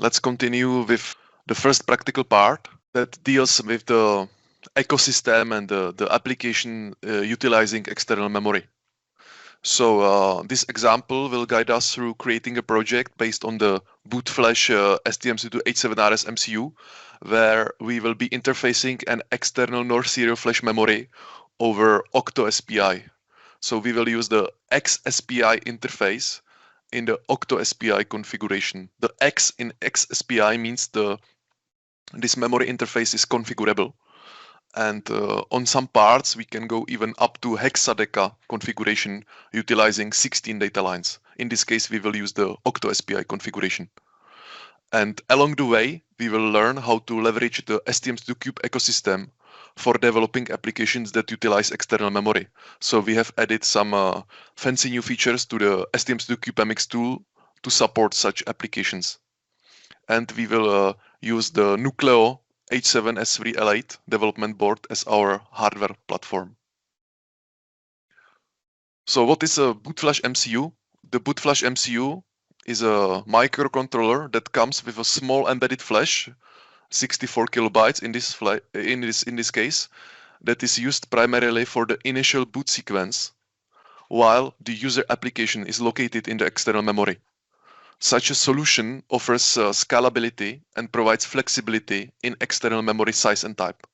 Let's continue with the first practical part that deals with the ecosystem and the application utilizing external memory. So this example will guide us through creating a project based on the Bootflash STM32H7RS MCU, where we will be interfacing an external NOR serial flash memory over OSPI. So we will use the XSPI interface in the OSPI configuration. The X in XSPI means this memory interface is configurable. And on some parts, we can go even up to hexadeca configuration utilizing 16 data lines. In this case, we will use the OSPI configuration. And along the way, we will learn how to leverage the STM32Cube ecosystem for developing applications that utilize external memory. So we have added some fancy new features to the STM32Cube MX tool to support such applications. And we will use the Nucleo H7S3L8 development board as our hardware platform. So what is a Bootflash MCU? The Bootflash MCU is a microcontroller that comes with a small embedded flash, 64 kilobytes in this case, that is used primarily for the initial boot sequence, while the user application is located in the external memory. Such a solution offers scalability and provides flexibility in external memory size and type.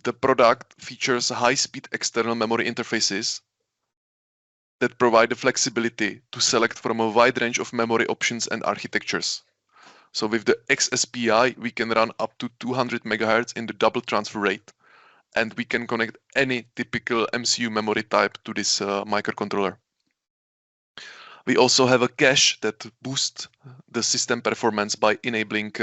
The product features high-speed external memory interfaces that provide the flexibility to select from a wide range of memory options and architectures. So with the XSPI, we can run up to 200 MHz in the double transfer rate, and we can connect any typical MCU memory type to this microcontroller. We also have a cache that boosts the system performance by enabling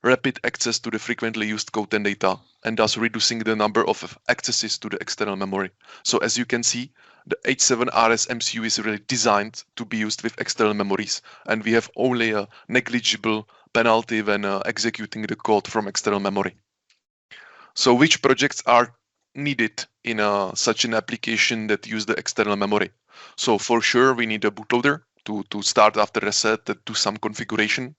rapid access to the frequently used code and data, and thus reducing the number of accesses to the external memory. So as you can see, the H7RS MCU is really designed to be used with external memories, and we have only a negligible penalty when executing the code from external memory. So which projects are needed in such an application that use the external memory? So for sure, we need a bootloader to start after reset and do some configuration.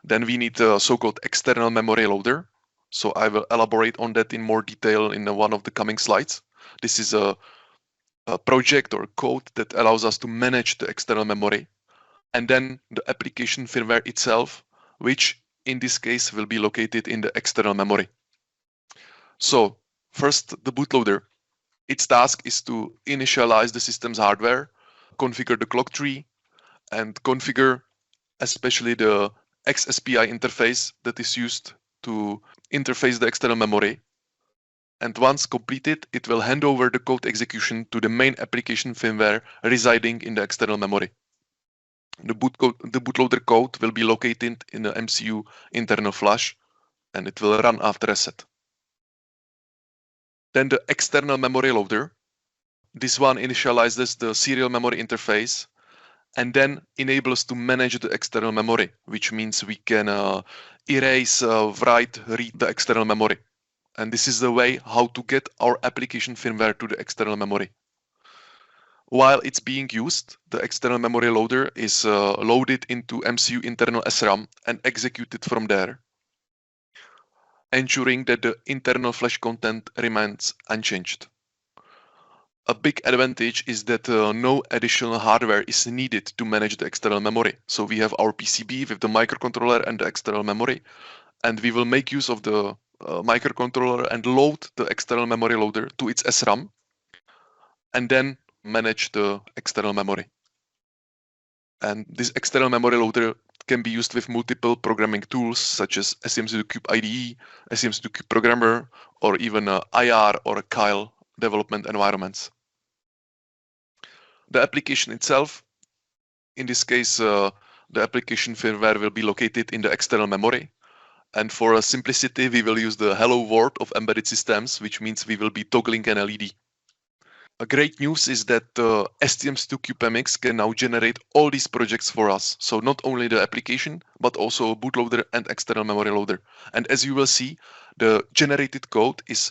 Then we need a so-called external memory loader. So I will elaborate on that in more detail in one of the coming slides. This is a project or code that allows us to manage the external memory. And then the application firmware itself, which in this case will be located in the external memory. So first, the bootloader. Its task is to initialize the system's hardware, configure the clock tree, and configure especially the XSPI interface that is used to interface the external memory. And once completed, it will hand over the code execution to the main application firmware residing in the external memory. The bootloader code will be located in the MCU internal flash, and it will run after reset. Then the external memory loader. This one initializes the serial memory interface and then enables to manage the external memory, which means we can erase, write, read the external memory. And this is the way how to get our application firmware to the external memory. While it's being used, the external memory loader is loaded into MCU internal SRAM and executed from there, ensuring that the internal flash content remains unchanged. A big advantage is that no additional hardware is needed to manage the external memory. So we have our PCB with the microcontroller and the external memory, and we will make use of the microcontroller and load the external memory loader to its SRAM, and then manage the external memory. And this external memory loader can be used with multiple programming tools such as STM32Cube IDE, STM32Cube Programmer, or even IR or Kyle development environments. The application itself, in this case, the application firmware will be located in the external memory. And for simplicity, we will use the hello world of embedded systems, which means we will be toggling an LED. A great news is that STM32Cube MX can now generate all these projects for us. So not only the application, but also a bootloader and external memory loader. And as you will see, the generated code is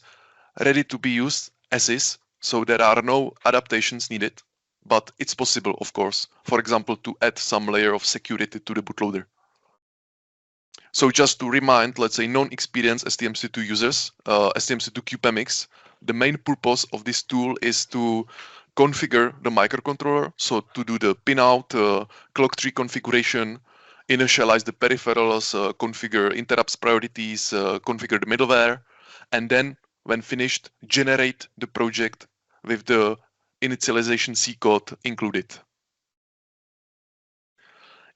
ready to be used as is. So there are no adaptations needed, but it's possible, of course, for example, to add some layer of security to the bootloader. So just to remind, let's say, non-experienced STM32 users, STM32 CubeMX, the main purpose of this tool is to configure the microcontroller. So to do the pinout, clock tree configuration, initialize the peripherals, configure interrupts priorities, configure the middleware, and then when finished, generate the project with the initialization C code included.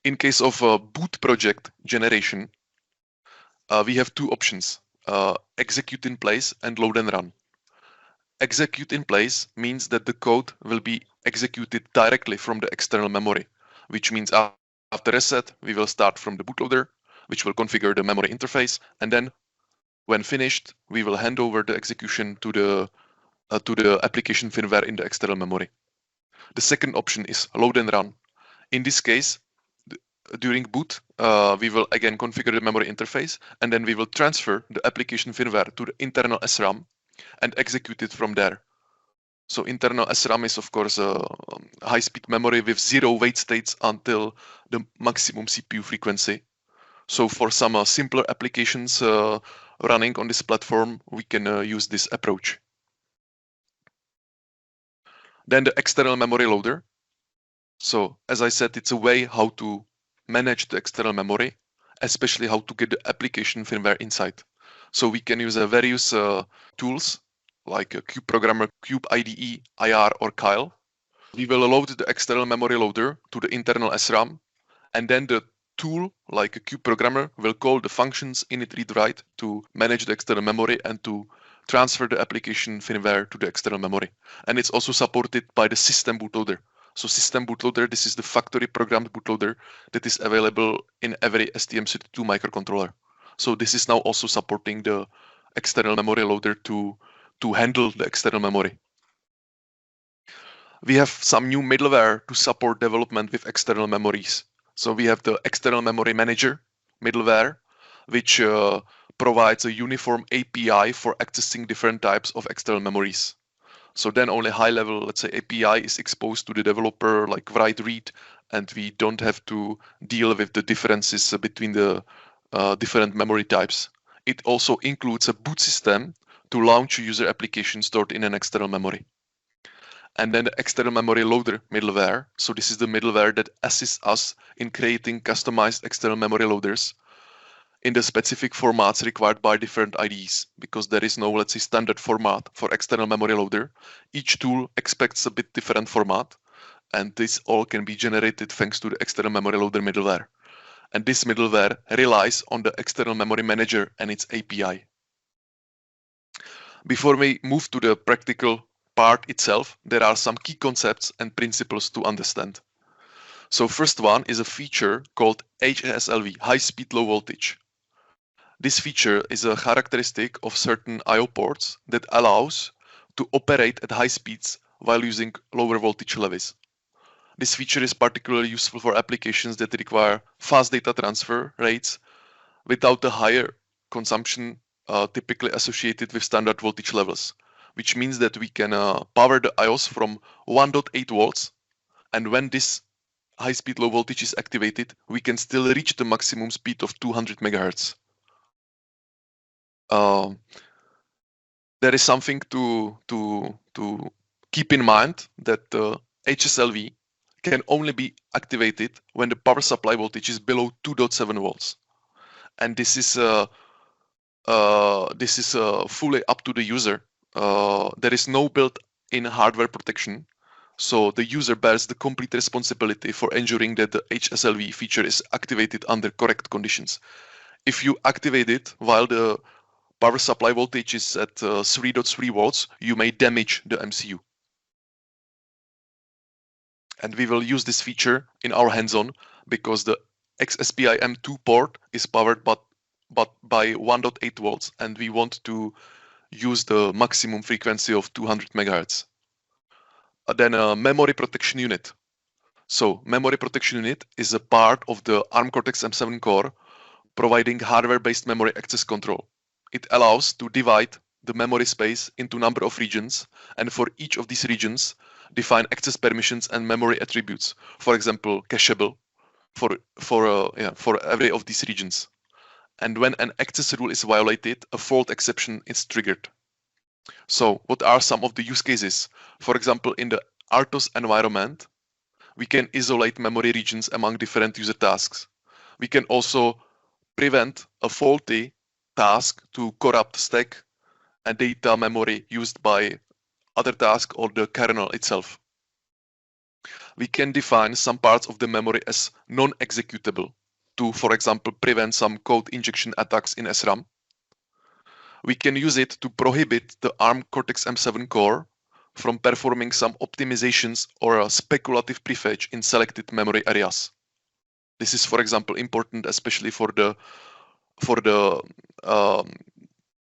In case of boot project generation, we have two options, execute in place and load and run. Execute in place means that the code will be executed directly from the external memory, which means after reset, we will start from the bootloader, which will configure the memory interface, and then when finished, we will hand over the execution to the application firmware in the external memory. The second option is load and run. In this case, during boot, we will again configure the memory interface, and then we will transfer the application firmware to the internal SRAM and execute it from there. So internal SRAM is of course a high-speed memory with 0 wait states until the maximum CPU frequency. So for some simpler applications running on this platform, we can use this approach. Then the external memory loader. So as I said, it's a way how to manage the external memory, especially how to get the application firmware inside. So we can use various tools like Cube Programmer, Cube IDE, IR, or Kyle. We will load the external memory loader to the internal SRAM, and then the tool like a Cube Programmer will call the functions init read write to manage the external memory and to transfer the application firmware to the external memory. And it's also supported by the system bootloader. So system bootloader, this is the factory programmed bootloader that is available in every STM32 microcontroller. So this is now also supporting the external memory loader to handle the external memory. We have some new middleware to support development with external memories. So we have the external memory manager middleware, which provides a uniform API for accessing different types of external memories. So then only high level, let's say, API is exposed to the developer like write read, and we don't have to deal with the differences between the different memory types. It also includes a boot system to launch a user application stored in an external memory. And then the external memory loader middleware. So this is the middleware that assists us in creating customized external memory loaders in the specific formats required by different IDEs, because there is no, let's say, standard format for external memory loader. Each tool expects a bit different format, and this all can be generated thanks to the external memory loader middleware. And this middleware relies on the external memory manager and its API. Before we move to the practical part itself, there are some key concepts and principles to understand. So first one is a feature called HSLV, high speed low voltage. This feature is a characteristic of certain I/O ports that allows to operate at high speeds while using lower voltage levies. This feature is particularly useful for applications that require fast data transfer rates without the higher consumption typically associated with standard voltage levels, which means that we can power the IOs from 1.8 volts, and when this high-speed low voltage is activated, we can still reach the maximum speed of 200 megahertz. There is something to keep in mind, that HSLV can only be activated when the power supply voltage is below 2.7 volts, and this is fully up to the user. There is no built-in hardware protection, so the user bears the complete responsibility for ensuring that the HSLV feature is activated under correct conditions. If you activate it while the power supply voltage is at 3.3 volts, you may damage the MCU. And we will use this feature in our hands-on because the XSPI M2 port is powered by 1.8 volts, and we want to use the maximum frequency of 200 megahertz. Then a memory protection unit. So memory protection unit is a part of the ARM Cortex-M7 core, providing hardware-based memory access control. It allows to divide the memory space into a number of regions, and for each of these regions, define access permissions and memory attributes. For example, cacheable for every of these regions. And when an access rule is violated, a fault exception is triggered. So what are some of the use cases? For example, in the RTOS environment, we can isolate memory regions among different user tasks. We can also prevent a faulty task to corrupt stack and data memory used by other tasks or the kernel itself. We can define some parts of the memory as non-executable to, for example, prevent some code injection attacks in SRAM. We can use it to prohibit the ARM Cortex-M7 core from performing some optimizations or a speculative prefetch in selected memory areas. This is, for example, important especially for the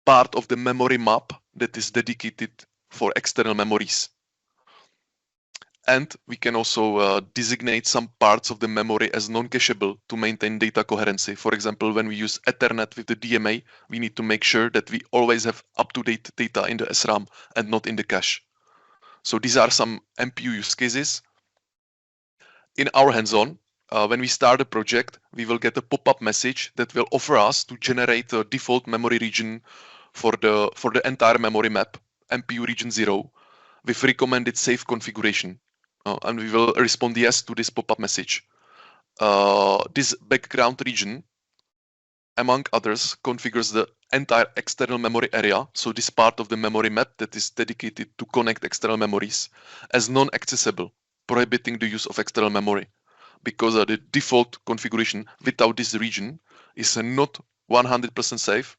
part of the memory map that is dedicated for external memories. And we can also designate some parts of the memory as non-cacheable to maintain data coherency. For example, when we use Ethernet with the DMA, we need to make sure that we always have up-to-date data in the SRAM and not in the cache. So these are some MPU use cases. In our hands-on, when we start a project, we will get a pop-up message that will offer us to generate a default memory region for the entire memory map, MPU region 0, with recommended safe configuration. And we will respond yes to this pop-up message. This background region, among others, configures the entire external memory area, so this part of the memory map that is dedicated to connect external memories, as non-accessible, prohibiting the use of external memory, because the default configuration without this region is not 100% safe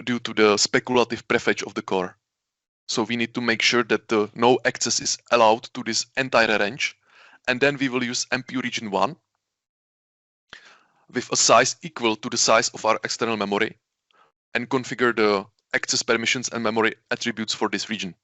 due to the speculative prefetch of the core. So we need to make sure that no access is allowed to this entire range. And then we will use MPU region 1 with a size equal to the size of our external memory and configure the access permissions and memory attributes for this region.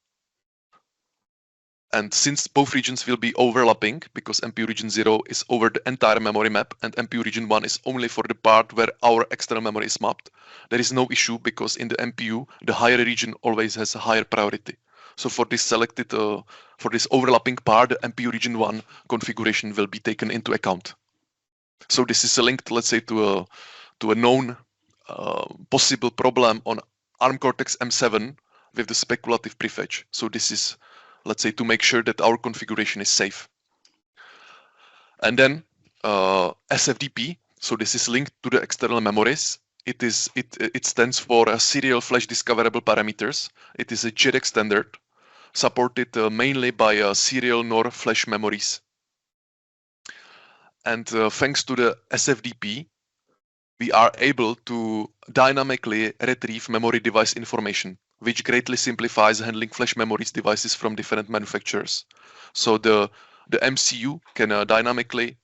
And since both regions will be overlapping, because MPU region 0 is over the entire memory map and MPU region 1 is only for the part where our external memory is mapped, there is no issue because in the MPU, the higher region always has a higher priority. So for this selected, for this overlapping part, the MPU region 1 configuration will be taken into account. So this is linked, let's say, to a known possible problem on ARM Cortex-M7 with the speculative prefetch. So this is, let's say, to make sure that our configuration is safe. And then SFDP, so this is linked to the external memories. It stands for Serial Flash Discoverable Parameters. It is a JEDEC standard supported mainly by serial NOR flash memories. And thanks to the SFDP, we are able to dynamically retrieve memory device information, which greatly simplifies handling flash memories devices from different manufacturers. So the MCU can dynamically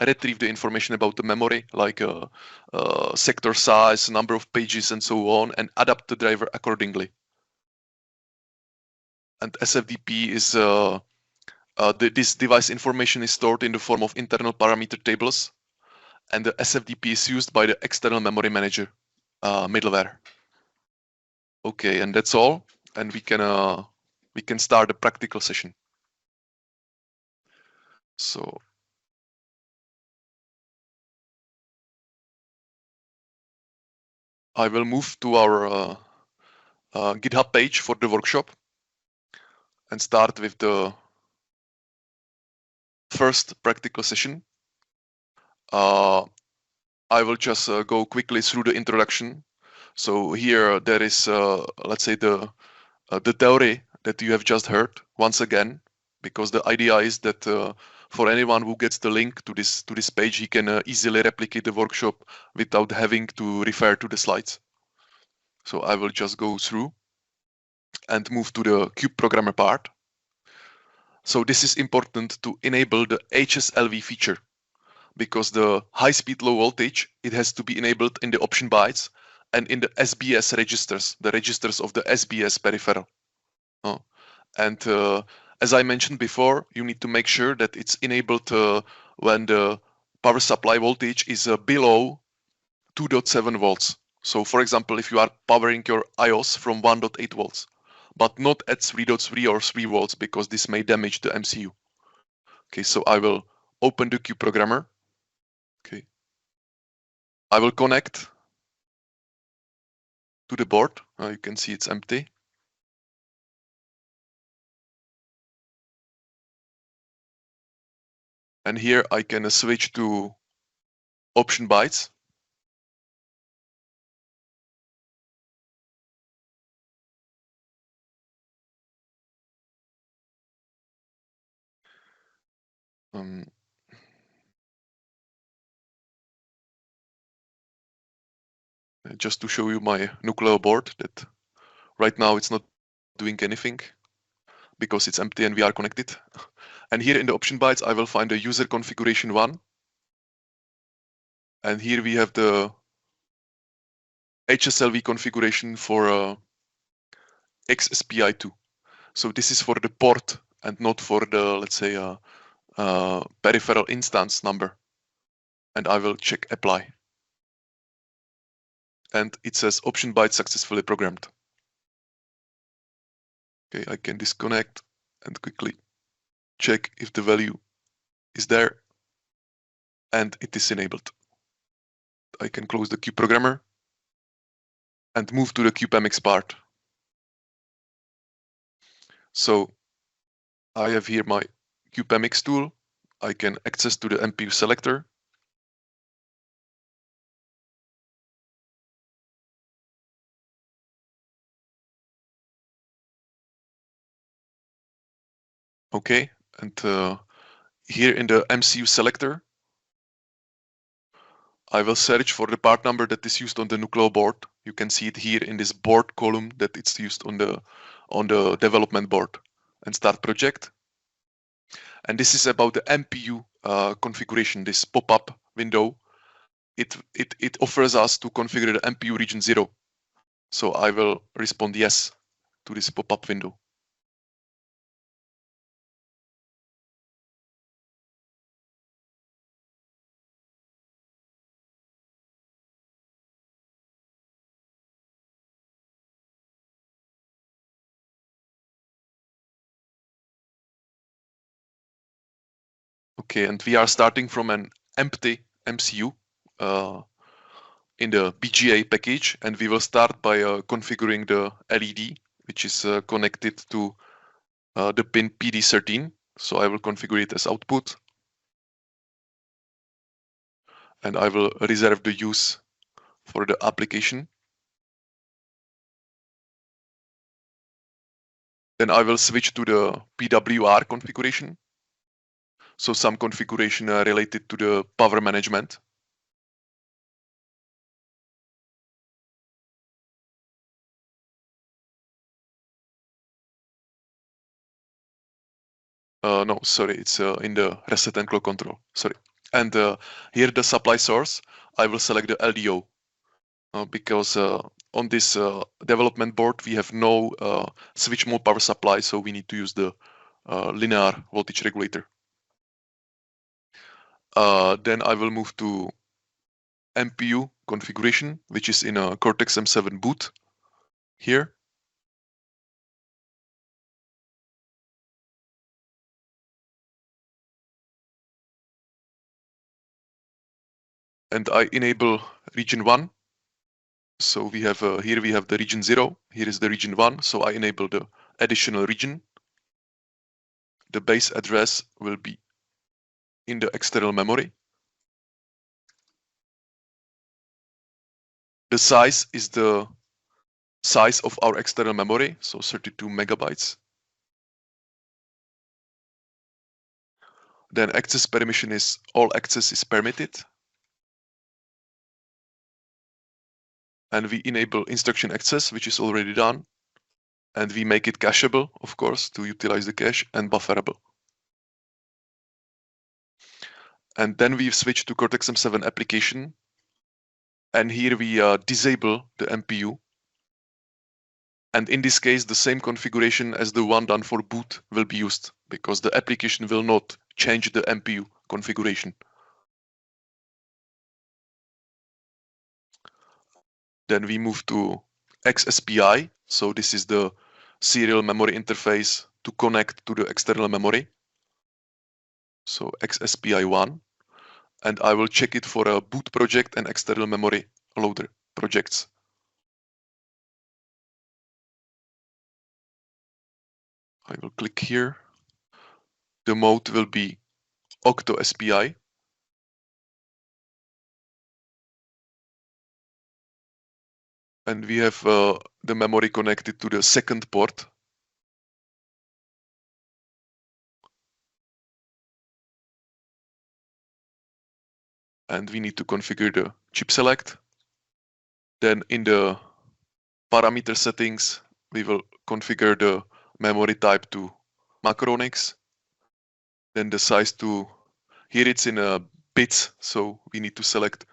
retrieve the information about the memory, like sector size, number of pages, and so on, and adapt the driver accordingly. And SFDP is this device information is stored in the form of internal parameter tables, and the SFDP is used by the external memory manager middleware. Okay, and that's all, and we can start the practical session. So I will move to our GitHub page for the workshop and start with the first practical session. I will just go quickly through the introduction. So here there is, let's say, the theory that you have just heard once again, because the idea is that for anyone who gets the link to this page, he can easily replicate the workshop without having to refer to the slides. So I will just go through and move to the Cube Programmer part. So this is important to enable the HSLV feature, because the high-speed low voltage, it has to be enabled in the option bytes and in the SBS registers, the registers of the SBS peripheral. And as I mentioned before, you need to make sure that it's enabled when the power supply voltage is below 2.7 volts. So for example, if you are powering your iOS from 1.8 volts, but not at 3.3 or 3 volts, because this may damage the MCU. Okay, so I will open the Cube Programmer. Okay, I will connect to the board. You can see it's empty. And here I can switch to option bytes. Just to show you my nuclear board that right now it's not doing anything because it's empty and we are connected. And here in the option bytes, I will find the user configuration 1. And here we have the HSLV configuration for XSPI2. So this is for the port and not for the, let's say, peripheral instance number. And I will check apply. And it says option byte successfully programmed. Okay, I can disconnect and quickly check if the value is there, and it is enabled. I can close the QProgrammer and move to the QPMX part. So I have here my QPMX tool. I can access to the MPU selector. Okay, and here in the MCU selector, I will search for the part number that is used on the nuclear board. You can see it here in this board column that it's used on the development board, and start project. And this is about the MPU configuration, this pop-up window. It offers us to configure the MPU region 0. So I will respond yes to this pop-up window. Okay, and we are starting from an empty MCU in the BGA package, and we will start by configuring the LED, which is connected to the pin PD13. So I will configure it as output, and I will reserve the use for the application. Then I will switch to the PWR configuration. So some configuration related to the power management. No, sorry, it's in the reset and clock control, sorry. And here the supply source, I will select the LDO because on this development board, we have no switch mode power supply, so we need to use the linear voltage regulator. Then I will move to MPU configuration, which is in a Cortex M7 boot here. And I enable region 1. So we have here we have the region 0, here is the region 1. So I enable the additional region. The base address will be in the external memory. The size is the size of our external memory, so 32 megabytes. Then access permission is all access is permitted. And we enable instruction access, which is already done. And we make it cacheable, of course, to utilize the cache, and bufferable. And then we switch to Cortex M7 application. And here we disable the MPU. And in this case, the same configuration as the one done for boot will be used because the application will not change the MPU configuration. Then we move to XSPI. So this is the serial memory interface to connect to the external memory. So XSPI1. And I will check it for a boot project and external memory loader projects. I will click here. The mode will be Octo SPI. And we have the memory connected to the second port. And we need to configure the chip select. Then in the parameter settings, we will configure the memory type to Macronics. Then the size to, here it's in bits, so we need to select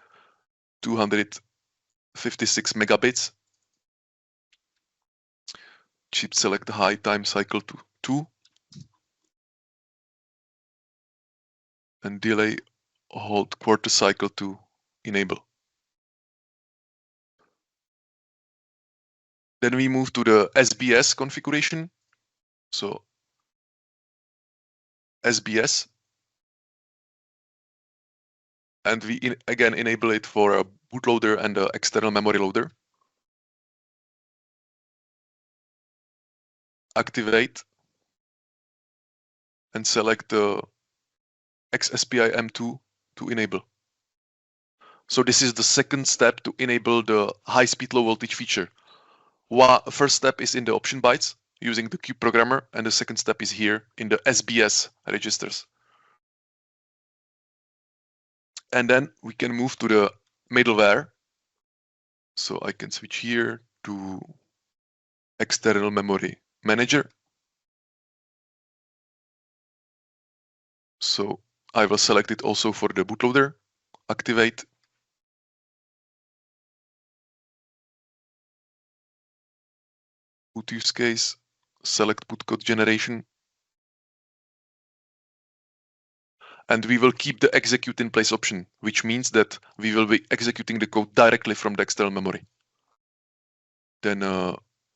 256 megabits. Chip select high time cycle to 2. And delay hold quarter cycle to enable. Then we move to the SBS configuration. So SBS. And we again enable it for a bootloader and an external memory loader. Activate and select the XSPI M2 to enable. So this is the second step to enable the high-speed low voltage feature. First step is in the option bytes using the cube programmer, and the second step is here in the SBS registers. And then we can move to the middleware. So I can switch here to external memory manager. So I will select it also for the bootloader. Activate. Boot use case. Select boot code generation. And we will keep the execute in place option, which means that we will be executing the code directly from the external memory. Then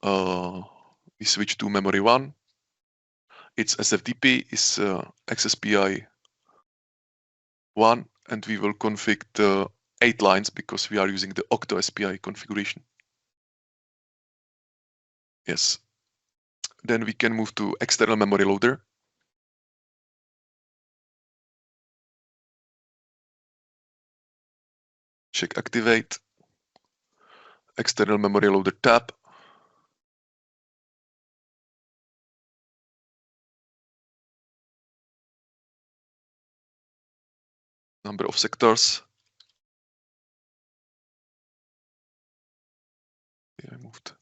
we switch to memory 1. Its SFTP is XSPI 1, and we will config the 8 lines because we are using the Octo SPI configuration. Yes. Then we can move to external memory loader. Check activate. External memory loader tab. Number of sectors. I moved.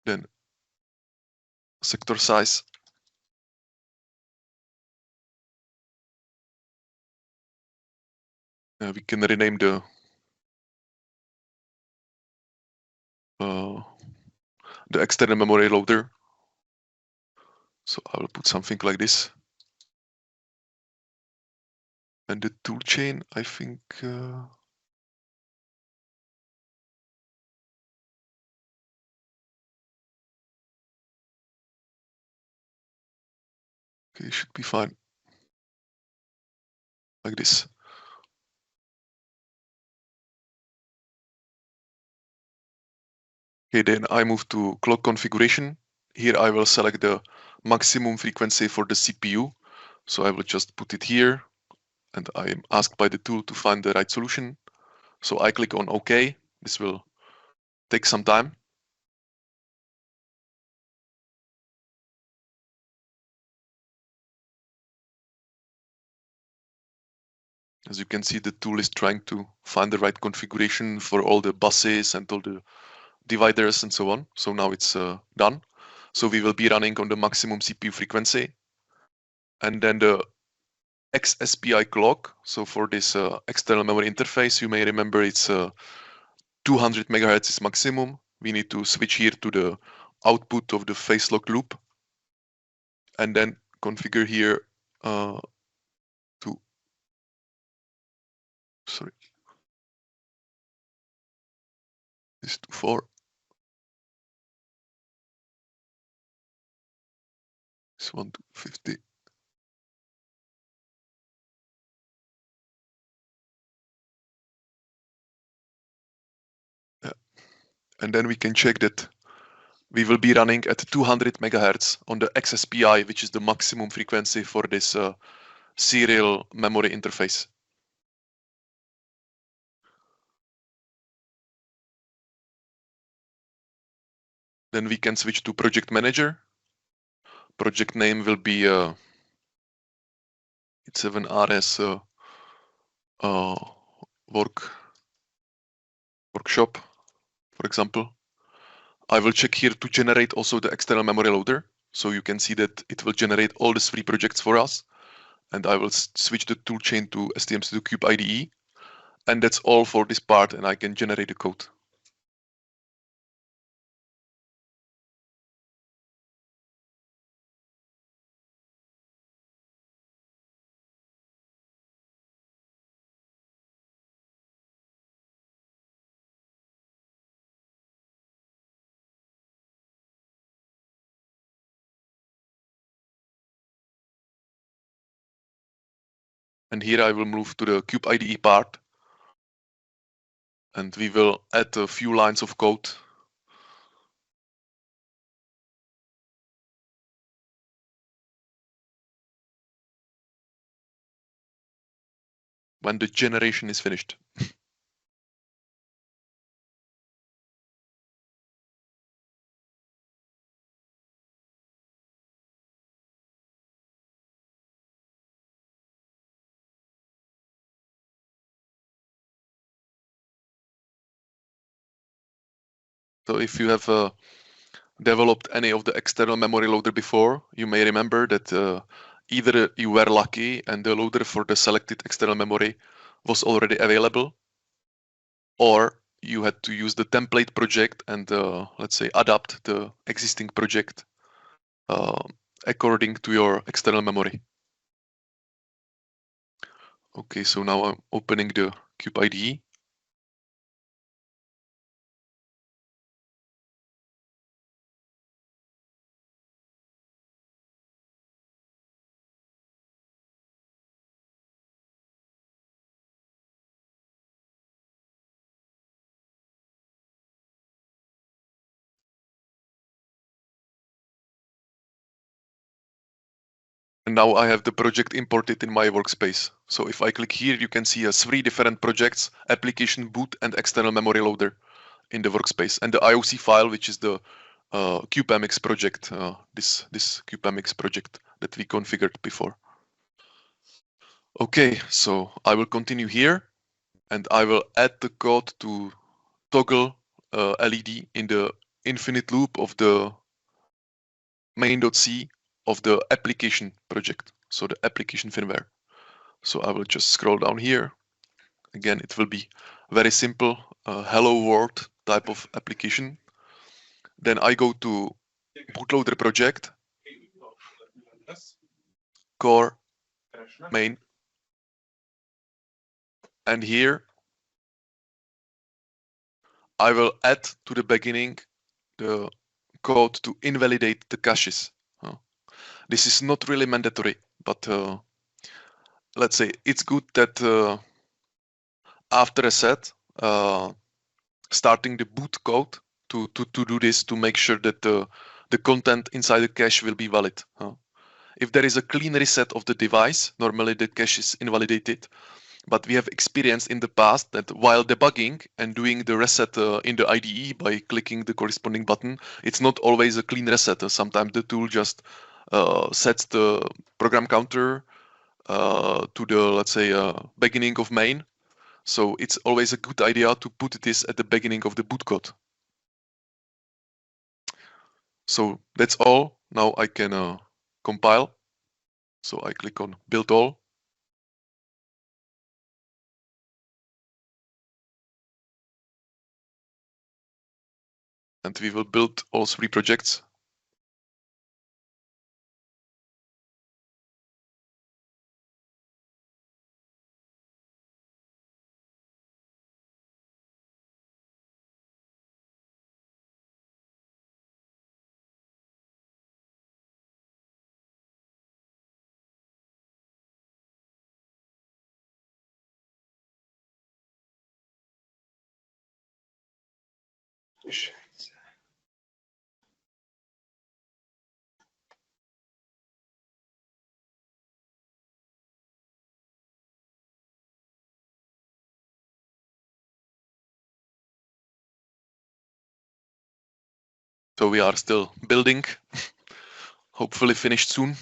Then sector size. We can rename the external memory loader. So I will put something like this. And the toolchain, I think. Okay, should be fine. Like this. Okay, then I move to clock configuration. Here I will select the maximum frequency for the CPU. So I will just put it here, and I am asked by the tool to find the right solution. So I click on OK. This will take some time. As you can see, the tool is trying to find the right configuration for all the buses and all the dividers and so on. So now it's done. So we will be running on the maximum CPU frequency. And then the XSPI clock. So for this external memory interface, you may remember it's 200 megahertz is maximum. We need to switch here to the output of the phase lock loop. And then configure here this to 4. This one to 50. And then we can check that we will be running at 200 megahertz on the XSPI, which is the maximum frequency for this serial memory interface. Then we can switch to project manager. Project name will be 7RS workshop, for example. I will check here to generate also the external memory loader. So you can see that it will generate all the 3 projects for us. And I will switch the toolchain to STM32Cube IDE. And that's all for this part, and I can generate the code. And here I will move to the Cube IDE part. And we will add a few lines of code. When the generation is finished. So if you have developed any of the external memory loader before, you may remember that either you were lucky and the loader for the selected external memory was already available, or you had to use the template project and let's say adapt the existing project according to your external memory. Okay, so now I'm opening the Cube IDE. And now I have the project imported in my workspace. So if I click here, you can see 3 different projects: application, boot, and external memory loader in the workspace. And the IOC file, which is the CubeMX project, this CubeMX project that we configured before. Okay, so I will continue here, and I will add the code to toggle LED in the infinite loop of the main.c of the application project, so the application firmware. So I will just scroll down here. Again, it will be very simple, hello world type of application. Then I go to bootloader project, core, main, and here I will add to the beginning the code to invalidate the caches. This is not really mandatory, but let's say it's good that after a set, starting the boot code to do this, to make sure that the content inside the cache will be valid. If there is a clean reset of the device, normally the cache is invalidated. But we have experienced in the past that while debugging and doing the reset in the IDE by clicking the corresponding button, it's not always a clean reset. Sometimes the tool just sets the program counter to the, let's say, beginning of main. So it's always a good idea to put this at the beginning of the boot code. So that's all. Now I can compile. So I click on build all. And we will build all 3 projects. So we are still building, hopefully finished soon.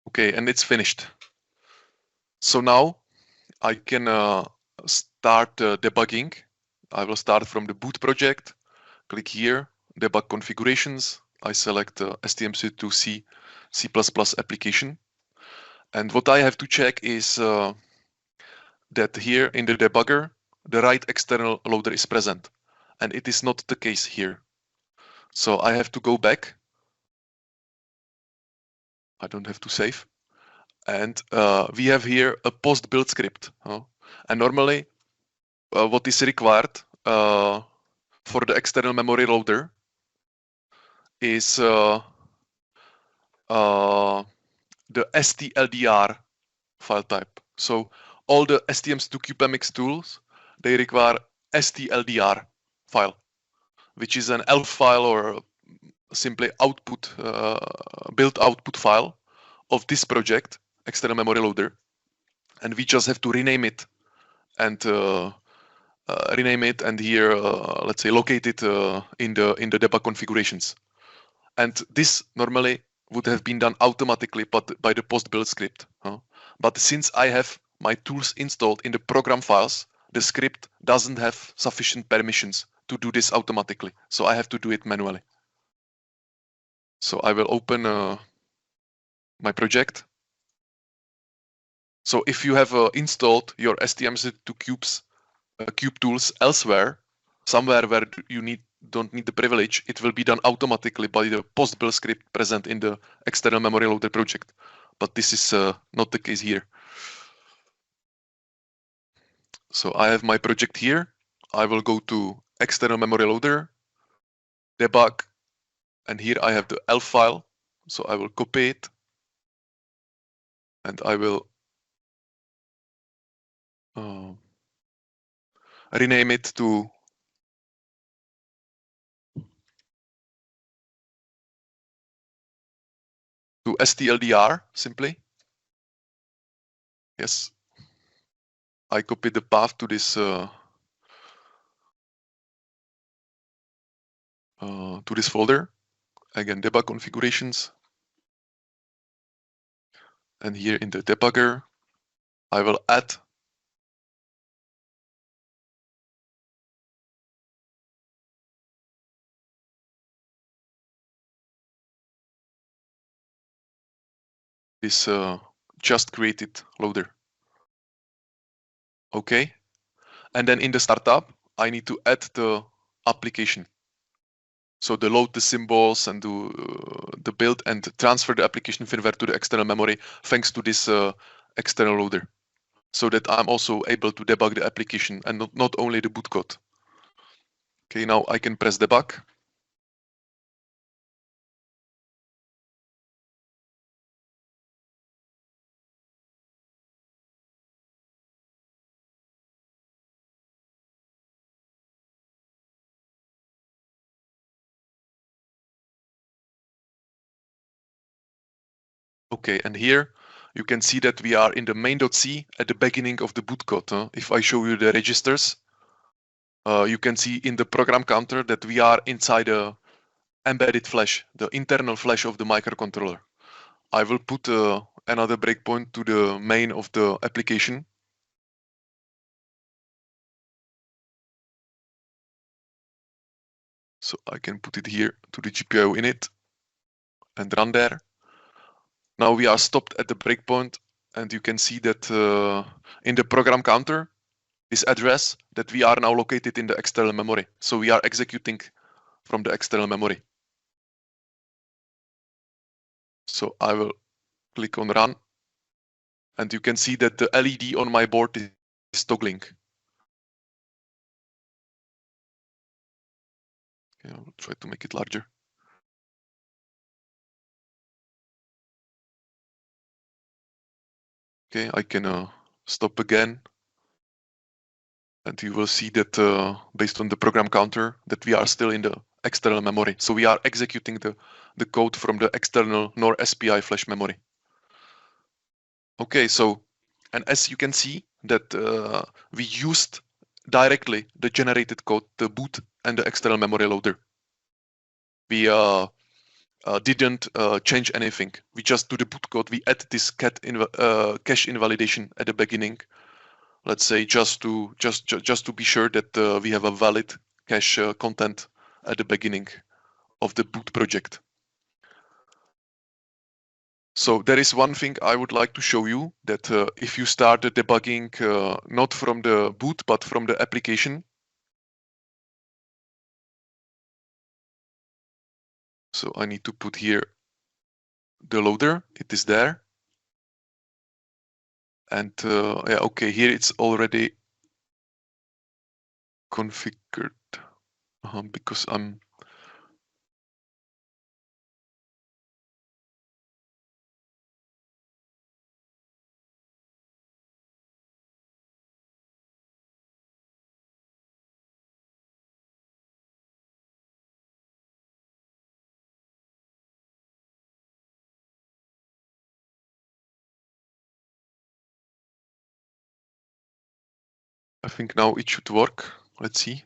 Okay, and it's finished. So now I can start debugging. I will start from the boot project, click here, debug configurations. I select STM32C C++ application. And what I have to check is that here in the debugger, the right external loader is present. And it is not the case here. So I have to go back. I don't have to save. And we have here a post build script. And normally what is required for the external memory loader is the STLDR file type. So all the STM32CubeMX tools, they require STLDR file, which is an ELF file or simply output, build output file of this project, external memory loader. And we just have to rename it and here, let's say, locate it in the debug configurations. And this normally would have been done automatically by the post build script. But since I have my tools installed in the program files, the script doesn't have sufficient permissions to do this automatically. So I have to do it manually. So I will open my project. So if you have installed your STM32 cube tools elsewhere, somewhere where you don't need the privilege, it will be done automatically by the post build script present in the external memory loader project. But this is not the case here. So I have my project here. I will go to external memory loader, debug, and here I have the ELF file. So I will copy it and I will rename it to STLDR simply. Yes, I copied the path to this folder. Again, debug configurations. And here in the debugger, I will add this just created loader. Okay. And then in the startup, I need to add the application. So the load the symbols and do the build and transfer the application firmware to the external memory thanks to this external loader. So that I'm also able to debug the application and not only the boot code. Okay, now I can press debug. Okay, and here you can see that we are in the main.c at the beginning of the boot code. If I show you the registers, you can see in the program counter that we are inside a embedded flash, the internal flash of the microcontroller. I will put another breakpoint to the main of the application. So I can put it here to the GPIO init. and run there. Now we are stopped at the breakpoint, and you can see that in the program counter, this address, that we are now located in the external memory. So we are executing from the external memory. So I will click on run, and you can see that the LED on my board is toggling. Okay, I'll try to make it larger. Okay, I can stop again, and you will see that based on the program counter that we are still in the external memory. So we are executing the code from the external nor SPI flash memory. Okay, so, and as you can see that we used directly the generated code, the boot and the external memory loader. We didn't change anything. We just do the boot code. We add this cache invalidation at the beginning. Let's say just to be sure that we have a valid cache content at the beginning of the boot project. So there is one thing I would like to show you, that if you start the debugging not from the boot but from the application. So I need to put here the loader. It is there. And yeah, okay, here it's already configured because I think now it should work. Let's see.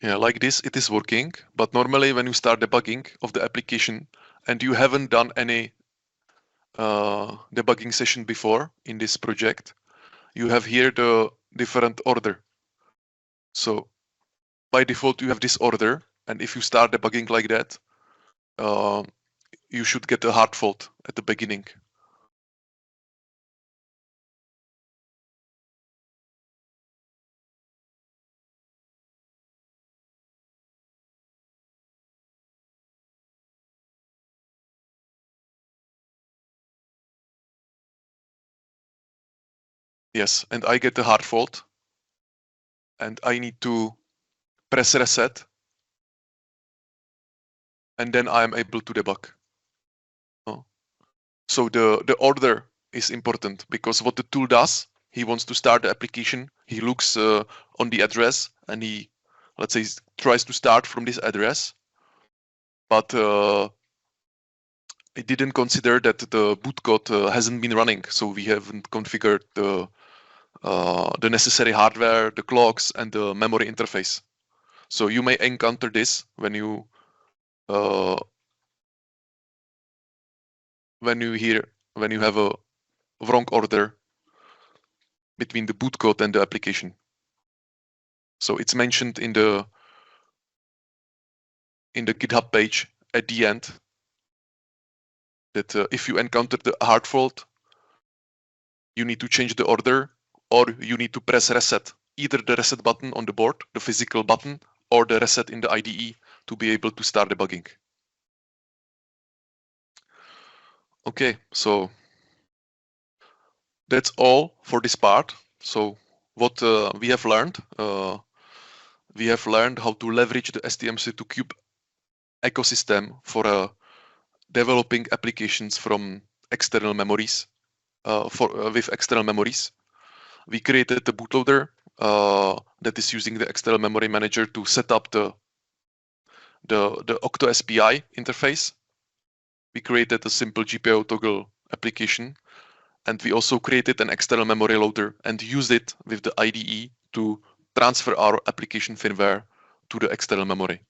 Yeah, like this, it is working. But normally when you start debugging of the application and you haven't done any debugging session before in this project, you have here the different order. So by default, you have this order. And if you start debugging like that, you should get a hard fault at the beginning. Yes, and I get a hard fault. And I need to press reset. And then I am able to debug. So the order is important, because what the tool does, he wants to start the application. He looks on the address and he, let's say, tries to start from this address. But it didn't consider that the boot code hasn't been running. So we haven't configured the necessary hardware, the clocks, and the memory interface. So you may encounter this when you have a wrong order between the boot code and the application. So it's mentioned in the GitHub page at the end that if you encounter the hard fault, you need to change the order, or you need to press reset, either the reset button on the board, the physical button, or the reset in the IDE to be able to start debugging. Okay, so that's all for this part. So what we have learned how to leverage the STM32Cube ecosystem for developing applications from external memories, with external memories. We created the bootloader that is using the external memory manager to set up the Octo SPI interface. We created a simple GPIO toggle application, and we also created an external memory loader and used it with the IDE to transfer our application firmware to the external memory.